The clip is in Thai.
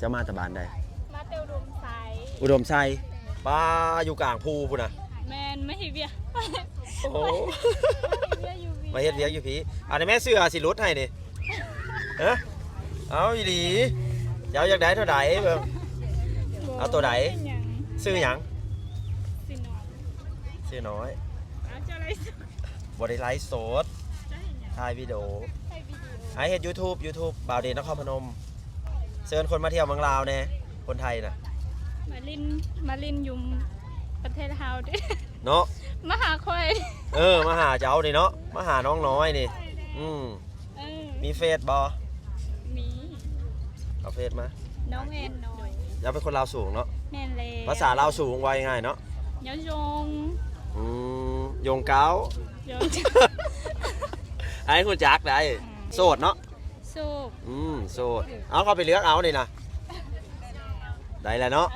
จะมาตะบานใดมาเตลดมไซ อุดมชัยป้าอยู่กลางภูพุ่นน่ะแมนไม่เบียโอ้โห ไม่เบียอยู่ มาเฮ็ดเวียกอยู่พี่อันนี้แม่เสื้อสิรุดให้นี่ฮะเอาอีหลีเจ้าอยากได้เท่าใดเบิ่งเอาตัวใดซื้อหยังซื้อน้อยบ่ได้ไลฟ์สดถ่ายวิดีโอให้เฮ็ด YouTube บ่าวเดชนครพนมเชิญคนมาเที่ยวเมืองลาวแน่คนไทยน่ะมาลินอยู่ประเทศเฮาดิ เนาะมาหาคอย มาหาเจ้าดิเนาะมาหาน้องน้อยนี่มีเฟซบ่มีเอาเฟซมาน้องแอนน้อยอย่าเป็นคนลาวสูงเนาะแม่นเลยภาษาลาวสูงไวง่ายเนาะยยงยงเก้า ยง ให้คุณจักได้โสดเนาะโสดโสดเอาเข้าไปเลือกเอานี่นะได้แล้วเนาะ